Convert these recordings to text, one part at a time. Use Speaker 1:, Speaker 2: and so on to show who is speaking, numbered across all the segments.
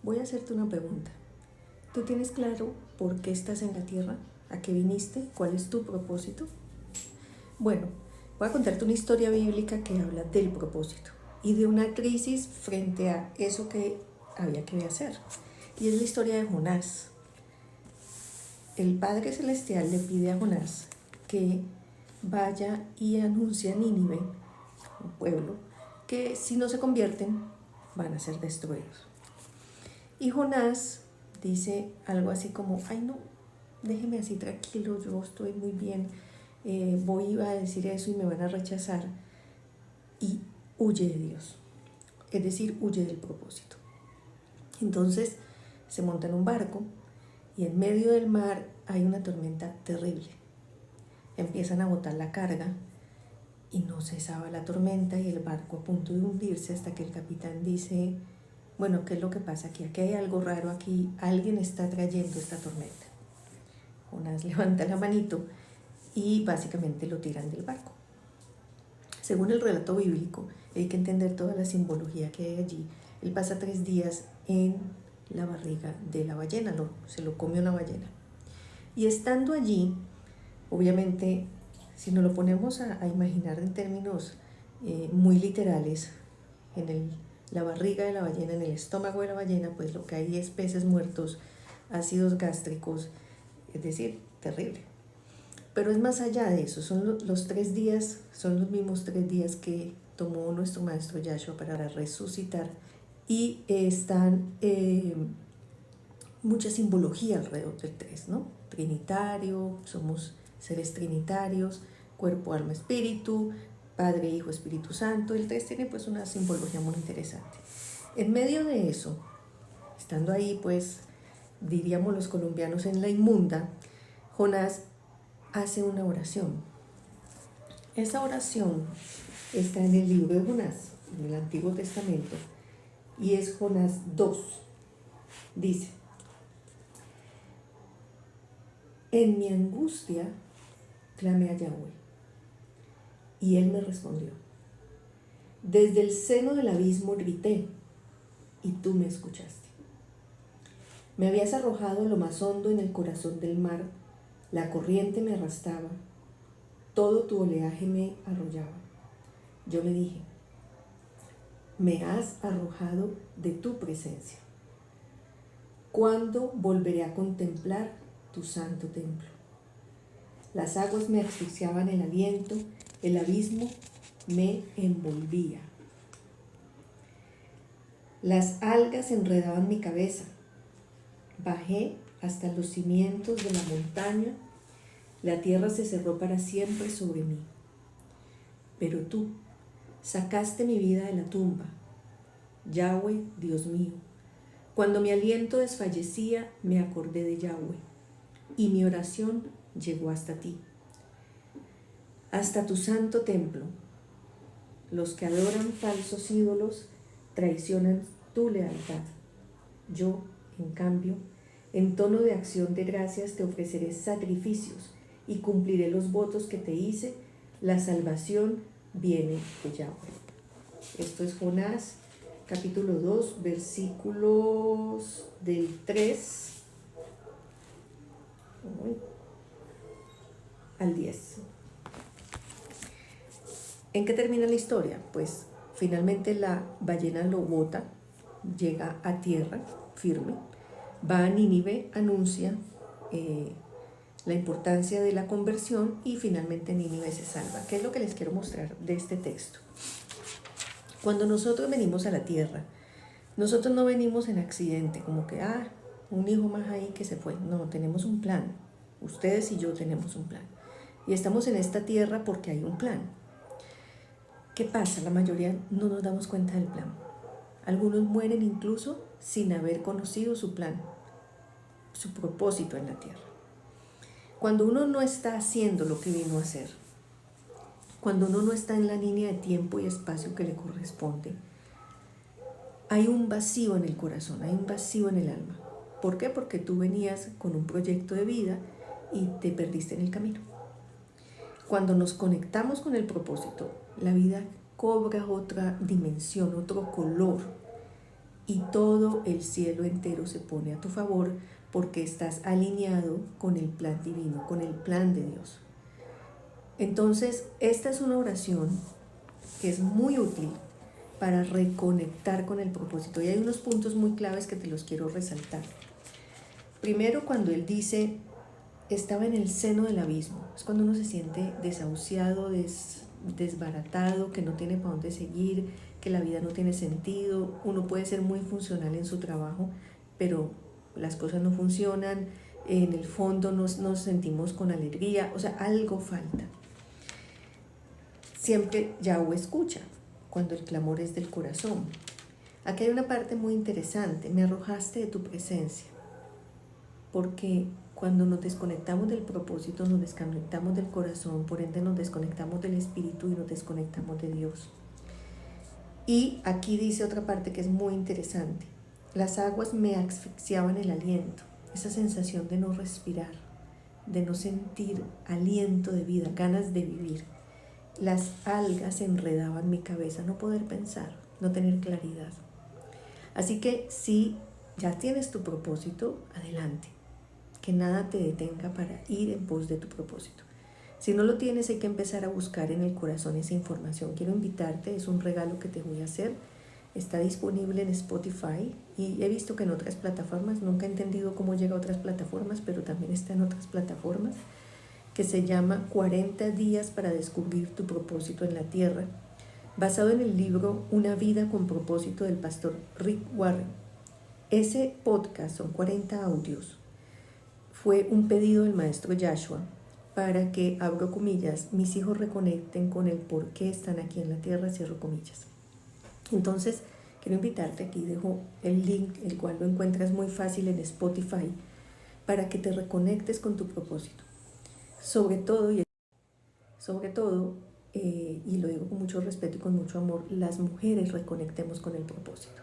Speaker 1: voy a hacerte una pregunta. ¿Tú tienes claro por qué estás en la tierra? ¿A qué viniste? ¿Cuál es tu propósito? Bueno, voy a contarte una historia bíblica que habla del propósito y de una crisis frente a eso que había que hacer. Y es la historia de Jonás. El Padre Celestial le pide a Jonás que vaya y anuncie a Nínive, un pueblo, que si no se convierten van a ser destruidos. Y Jonás dice algo así como, ay no, déjeme así tranquilo, yo estoy muy bien, voy a decir eso y me van a rechazar. Y huye de Dios, es decir, huye del propósito. Entonces se monta en un barco y en medio del mar hay una tormenta terrible. Empiezan a botar la carga y no cesaba la tormenta y el barco a punto de hundirse hasta que el capitán dice, bueno, ¿qué es lo que pasa aquí? Aquí hay algo raro, aquí alguien está trayendo esta tormenta. Jonás levanta la manito y básicamente lo tiran del barco. Según el relato bíblico, hay que entender toda la simbología que hay allí. Él pasa 3 días en la barriga de la ballena, se lo come una ballena. Y estando allí, obviamente, si nos lo ponemos a imaginar en términos muy literales, la barriga de la ballena, en el estómago de la ballena, pues lo que hay es peces muertos, ácidos gástricos, es decir, terrible. Pero es más allá de eso, son los 3 días, son los mismos 3 días que tomó nuestro maestro Yahshua para resucitar y están mucha simbología alrededor del 3, ¿no? Trinitario, somos seres trinitarios, cuerpo, alma, espíritu, Padre, Hijo, Espíritu Santo. El 3 tiene pues una simbología muy interesante. En medio de eso, estando ahí pues, diríamos los colombianos en la inmunda, Jonás hace una oración. Esa oración está en el libro de Jonás, en el Antiguo Testamento, y es Jonás 2. Dice, en mi angustia clamé a Yahweh, y él me respondió. Desde el seno del abismo grité, y tú me escuchaste. Me habías arrojado lo más hondo en el corazón del mar, la corriente me arrastraba, todo tu oleaje me arrollaba. Yo le dije, me has arrojado de tu presencia. ¿Cuándo volveré a contemplar tu santo templo? Las aguas me asfixiaban el aliento, el abismo me envolvía. Las algas enredaban mi cabeza. Bajé hasta los cimientos de la montaña, la tierra se cerró para siempre sobre mí. Pero tú sacaste mi vida de la tumba, Yahweh, Dios mío. Cuando mi aliento desfallecía, me acordé de Yahweh, y mi oración llegó hasta ti, hasta tu santo templo. Los que adoran falsos ídolos traicionan tu lealtad. Yo, en cambio, en tono de acción de gracias te ofreceré sacrificios y cumpliré los votos que te hice. La salvación viene de Yahweh. Esto es Jonás, capítulo 2, versículos del 3 al 10. ¿En qué termina la historia? Pues finalmente la ballena lo bota, llega a tierra firme, va a Nínive, anuncia la importancia de la conversión y finalmente Nínive se salva. ¿Qué es lo que les quiero mostrar de este texto? Cuando nosotros venimos a la tierra, nosotros no venimos en accidente, como que, un hijo más ahí que se fue. No, tenemos un plan. Ustedes y yo tenemos un plan. Y estamos en esta tierra porque hay un plan. ¿Qué pasa? La mayoría no nos damos cuenta del plan. Algunos mueren incluso sin haber conocido su plan, su propósito en la tierra. Cuando uno no está haciendo lo que vino a hacer, cuando uno no está en la línea de tiempo y espacio que le corresponde, hay un vacío en el corazón, hay un vacío en el alma. ¿Por qué? Porque tú venías con un proyecto de vida y te perdiste en el camino. Cuando nos conectamos con el propósito, la vida cobra otra dimensión, otro color. y todo el cielo entero se pone a tu favor porque estás alineado con el plan divino, con el plan de Dios. Entonces, esta es una oración que es muy útil para reconectar con el propósito. Y hay unos puntos muy claves que te los quiero resaltar. Primero, cuando él dice, estaba en el seno del abismo, es cuando uno se siente desahuciado, desbaratado, que no tiene para dónde seguir, que la vida no tiene sentido. Uno puede ser muy funcional en su trabajo, pero las cosas no funcionan, en el fondo nos sentimos con alegría, o sea, algo falta. Siempre Yahweh escucha cuando el clamor es del corazón. Aquí hay una parte muy interesante, me arrojaste de tu presencia, porque cuando nos desconectamos del propósito, nos desconectamos del corazón, por ende nos desconectamos del espíritu y nos desconectamos de Dios. Y aquí dice otra parte que es muy interesante, las aguas me asfixiaban el aliento, esa sensación de no respirar, de no sentir aliento de vida, ganas de vivir. Las algas enredaban mi cabeza, no poder pensar, no tener claridad. Así que si ya tienes tu propósito, adelante. Que nada te detenga para ir en pos de tu propósito. Si no lo tienes, hay que empezar a buscar en el corazón esa información. Quiero invitarte, es un regalo que te voy a hacer. Está disponible en Spotify y he visto que en otras plataformas, nunca he entendido cómo llega a otras plataformas, pero también está en otras plataformas, que se llama 40 días para descubrir tu propósito en la tierra, basado en el libro Una vida con propósito del pastor Rick Warren. Ese podcast, son 40 audios, fue un pedido del maestro Yahshua para que, abro comillas, mis hijos reconecten con el por qué están aquí en la tierra, cierro comillas. Entonces, quiero invitarte, aquí dejo el link, el cual lo encuentras muy fácil en Spotify, para que te reconectes con tu propósito. Sobre todo, y lo digo con mucho respeto y con mucho amor, las mujeres reconectemos con el propósito.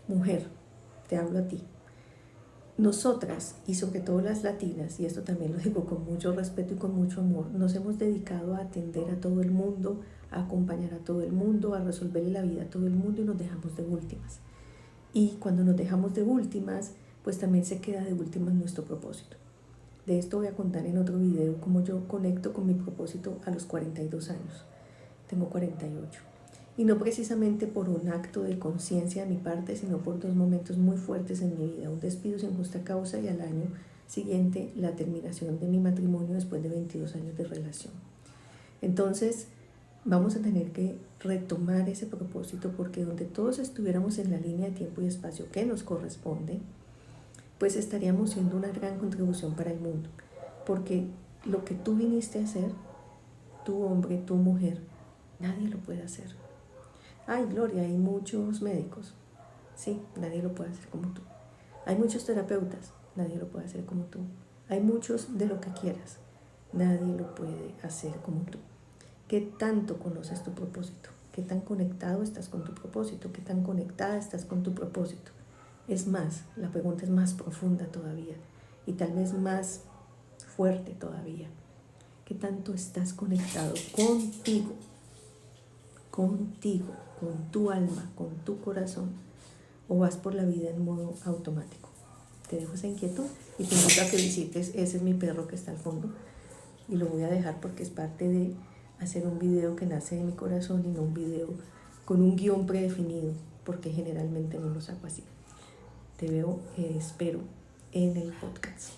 Speaker 1: Mujer, te hablo a ti. Nosotras, y sobre todo las latinas, y esto también lo digo con mucho respeto y con mucho amor, nos hemos dedicado a atender a todo el mundo, a acompañar a todo el mundo, a resolverle la vida a todo el mundo y nos dejamos de últimas. Y cuando nos dejamos de últimas, pues también se queda de últimas nuestro propósito. De esto voy a contar en otro video cómo yo conecto con mi propósito a los 42 años. Tengo 48. Y no precisamente por un acto de conciencia de mi parte, sino por dos momentos muy fuertes en mi vida. Un despido sin justa causa y al año siguiente la terminación de mi matrimonio después de 22 años de relación. Entonces vamos a tener que retomar ese propósito, porque donde todos estuviéramos en la línea de tiempo y espacio que nos corresponde, pues estaríamos siendo una gran contribución para el mundo. Porque lo que tú viniste a hacer, tu hombre, tu mujer, nadie lo puede hacer. Ay, Gloria, hay muchos médicos. Sí, nadie lo puede hacer como tú. Hay muchos terapeutas, nadie lo puede hacer como tú. Hay muchos de lo que quieras, nadie lo puede hacer como tú. ¿Qué tanto conoces tu propósito? ¿Qué tan conectado estás con tu propósito? ¿Qué tan conectada estás con tu propósito? Es más, la pregunta es más profunda todavía y tal vez más fuerte todavía. ¿Qué tanto estás conectado contigo? Contigo, con tu alma, con tu corazón, o vas por la vida en modo automático. Te dejo esa inquietud y te invito a que visites. Ese es mi perro que está al fondo y lo voy a dejar porque es parte de hacer un video que nace de mi corazón y no un video con un guión predefinido, porque generalmente no lo saco así. Te veo, espero, en el podcast.